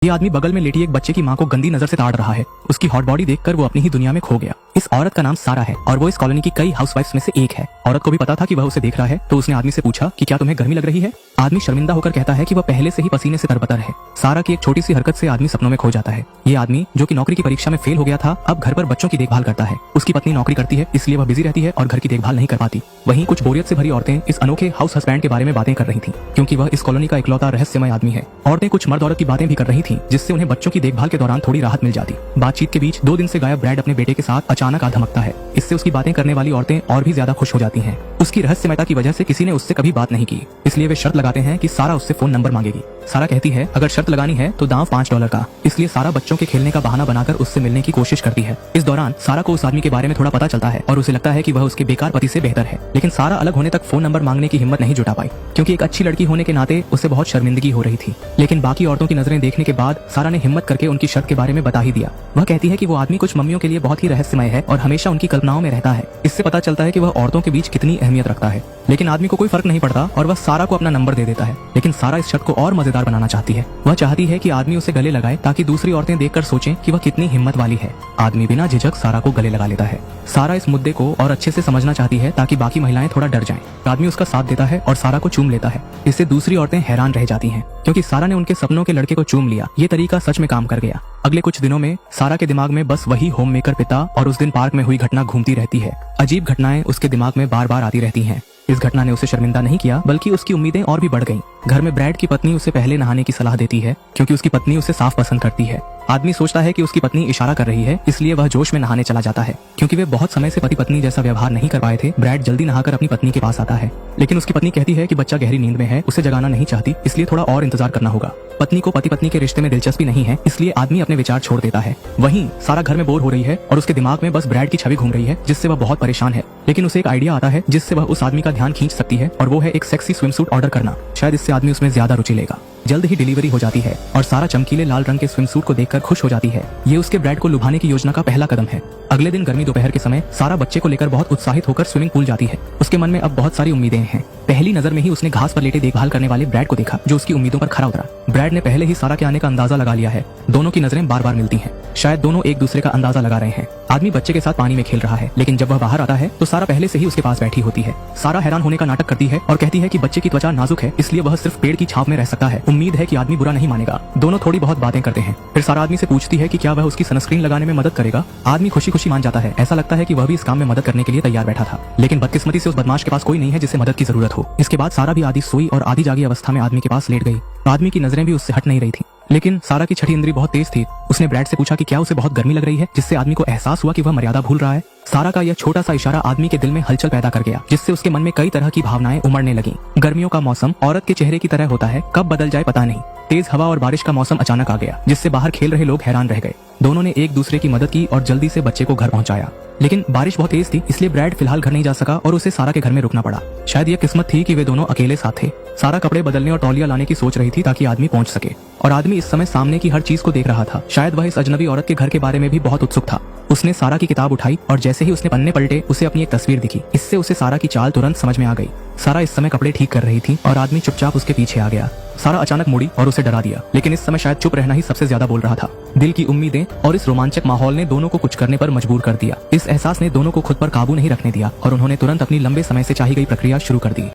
ये आदमी बगल में लेटी एक बच्चे की माँ को गंदी नजर से ताड़ रहा है। उसकी हॉट बॉडी देखकर वो अपनी ही दुनिया में खो गया। इस औरत का नाम सारा है और वो इस कॉलोनी की कई हाउसवाइफ्स में से एक है। औरत को भी पता था कि वह उसे देख रहा है, तो उसने आदमी से पूछा कि क्या तुम्हें गर्मी लग रही है। आदमी शर्मिंदा होकर कहता है कि वह पहले से ही पसीने से तरबतर है। सारा की एक छोटी सी हरकत से आदमी सपनों में खो जाता है। ये आदमी जो कि नौकरी की परीक्षा में फेल हो गया था, अब घर पर बच्चों की देखभाल करता है। उसकी पत्नी नौकरी करती है, इसलिए वह बिजी रहती है और घर की देखभाल नहीं कर पाती। वहीं कुछ बोरियत से भरी औरतें इस अनोखे हाउस हस्बैंड के बारे में बातें कर रही थी, क्योंकि वह इस कॉलोनी का इकलौता रहस्यमय आदमी है। औरतें कुछ मर्द औरत की बातें भी कर रही थी, जिससे उन्हें बच्चों की देखभाल के दौरान थोड़ी राहत मिल जाती। बातचीत के बीच 2 दिन से गायब ब्रैड अपने बेटे के साथ अचानक आ धमकता है। इससे उसकी बातें करने वाली औरतें और भी ज्यादा खुश हो जाती हैं। उसकी रहस्यमयता की वजह से किसी ने उससे कभी बात नहीं की, इसलिए वे शर्त लगाते हैं कि सारा उससे फोन नंबर मांगेगी। सारा कहती है अगर शर्त लगानी है तो दांव $5 का। इसलिए सारा बच्चों के खेलने का बहाना बनाकर उससे मिलने की कोशिश करती है। इस दौरान सारा को उस आदमी के बारे में थोड़ा पता चलता है और उसे लगता है कि वह उसके बेकार पति से बेहतर है। लेकिन सारा अलग होने तक फोन नंबर मांगने की हिम्मत नहीं जुटा पाई, क्योंकि एक अच्छी लड़की होने के नाते उसे बहुत शर्मिंदगी हो रही थी। लेकिन बाकी औरतों की नजरें देखने के बाद सारा ने हिम्मत करके उनकी शर्त के बारे में बता ही दिया। वह कहती है कि वो आदमी कुछ मम्मियों के लिए बहुत ही रहस्यमय है और हमेशा उनकी कल्पनाओं में रहता है। इससे पता चलता है कि वह औरतों के बीच कितनी अहमियत रखता है। लेकिन आदमी को कोई फर्क नहीं पड़ता और वह सारा को अपना नंबर दे देता है। लेकिन सारा इस शर्त को और मजेदार बनाना चाहती है। वह चाहती है कि आदमी उसे गले लगाए ताकि दूसरी औरतें देखकर सोचें कि वह कितनी हिम्मत वाली है। आदमी बिना झिझक सारा को गले लगा लेता है। सारा इस मुद्दे को और अच्छे से समझना चाहती है ताकि बाकी महिलाएं थोड़ा डर जाएं। आदमी उसका साथ देता है और सारा को चूम लेता है। इससे दूसरी औरतें हैरान रह जाती हैं, क्योंकि सारा ने उनके सपनों के लड़के को चूम लिया। ये तरीका सच में काम कर गया। अगले कुछ दिनों में सारा के दिमाग में बस वही होम मेकर पिता और उस दिन पार्क में हुई घटना घूमती रहती है। अजीब घटनाएं उसके दिमाग में बार बार आती रहती हैं। इस घटना ने उसे शर्मिंदा नहीं किया, बल्कि उसकी उम्मीदें और भी बढ़ गईं। घर में ब्रैड की पत्नी उसे पहले नहाने की सलाह देती है, क्योंकि उसकी पत्नी उसे साफ पसंद करती है। आदमी सोचता है कि उसकी पत्नी इशारा कर रही है, इसलिए वह जोश में नहाने चला जाता है। क्योंकि वे बहुत समय से पति पत्नी जैसा व्यवहार नहीं कर पाए थे, ब्रैड जल्दी नहाकर अपनी पत्नी के पास आता है। लेकिन उसकी पत्नी कहती है कि बच्चा गहरी नींद में है, उसे जगाना नहीं चाहती, इसलिए थोड़ा और इंतजार करना होगा। पत्नी को पति पत्नी के रिश्ते में दिलचस्पी नहीं है, इसलिए आदमी अपने विचार छोड़ देता है। वहीं सारा घर में बोर हो रही है और उसके दिमाग में बस ब्रैड की छवि घूम रही है, जिससे वह बहुत परेशान है। लेकिन उसे एक आइडिया आता है जिससे वह उस आदमी का ध्यान खींच सकती है, और वो है एक सेक्सी स्विमसूट ऑर्डर करना। शायद इससे आदमी उसमें ज्यादा रुचि लेगा। जल्द ही डिलीवरी हो जाती है और सारा चमकीले लाल रंग के स्विमसूट को देखकर खुश हो जाती है। ये उसके ब्रैड को लुभाने की योजना का पहला कदम है। अगले दिन गर्मी दोपहर के समय सारा बच्चे को लेकर बहुत उत्साहित होकर स्विमिंग पूल जाती है। उसके मन में अब बहुत सारी उम्मीदें हैं। पहली नजर में ही उसने घास पर लेटे देखभाल करने वाले ब्रैड को देखा, जो उसकी उम्मीदों पर खरा उतरा। ब्रैड ने पहले ही सारा के आने का अंदाजा लगा लिया है। दोनों की नजरें बार बार मिलती हैं। शायद दोनों एक दूसरे का अंदाजा लगा रहे हैं। आदमी बच्चे के साथ पानी में खेल रहा है, लेकिन जब वह बाहर आता है तो सारा पहले से ही उसके पास बैठी होती है। सारा हैरान होने का नाटक करती है और कहती है कि बच्चे की त्वचा नाजुक है, इसलिए वह सिर्फ पेड़ की छांव में रह सकता है। उम्मीद है कि आदमी बुरा नहीं मानेगा। दोनों थोड़ी बहुत बातें करते हैं। फिर सारा आदमी से पूछती है कि क्या वह उसकी सनस्क्रीन लगाने में मदद करेगा। आदमी खुशी खुशी मान जाता है। ऐसा लगता है कि वह भी इस काम में मदद करने के लिए तैयार बैठा था। लेकिन बदकिस्मती से उस बदमाश के पास कोई नहीं है जिसे मदद की जरूरत हो। इसके बाद सारा भी आधी सोई और आधी जागी अवस्था में आदमी के पास लेट गई। आदमी की नजरें भी उससे हट नहीं रही थी। लेकिन सारा की छठी इंद्री बहुत तेज थी। उसने ब्रैड से पूछा कि क्या उसे बहुत गर्मी लग रही है, जिससे आदमी को एहसास हुआ कि वह मर्यादा भूल रहा है। सारा का यह छोटा सा इशारा आदमी के दिल में हलचल पैदा कर गया, जिससे उसके मन में कई तरह की भावनाएं उमड़ने लगीं। गर्मियों का मौसम औरत के चेहरे की तरह होता है, कब बदल जाए पता नहीं। तेज हवा और बारिश का मौसम अचानक आ गया, जिससे बाहर खेल रहे लोग हैरान रह गए। दोनों ने एक दूसरे की मदद की और जल्दी से बच्चे को घर पहुंचाया। लेकिन बारिश बहुत तेज थी, इसलिए ब्रैड फिलहाल घर नहीं जा सका और उसे सारा के घर में रुकना पड़ा। शायद यह किस्मत थी कि वे दोनों अकेले साथ थे। सारा कपड़े बदलने और तौलिया लाने की सोच रही थी ताकि आदमी पहुंच सके, और आदमी इस समय सामने की हर चीज को देख रहा था। शायद वह इस अजनबी औरत के घर के बारे में भी बहुत उत्सुक था। उसने सारा की किताब उठाई और जैसे ही उसने पन्ने पलटे उसे अपनी एक तस्वीर दिखी। इससे उसे सारा की चाल तुरंत समझ में आ गई। सारा इस समय कपड़े ठीक कर रही थी और आदमी चुपचाप उसके पीछे आ गया। सारा अचानक मुड़ी और उसे डरा दिया, लेकिन इस समय शायद चुप रहना ही सबसे ज्यादा बोल रहा था। दिल की उम्मीदें और इस रोमांचक माहौल ने दोनों को कुछ करने पर मजबूर कर दिया। इस एहसास ने दोनों को खुद पर काबू नहीं रखने दिया और उन्होंने तुरंत अपनी लंबे समय से चाही गई प्रक्रिया शुरू कर दी।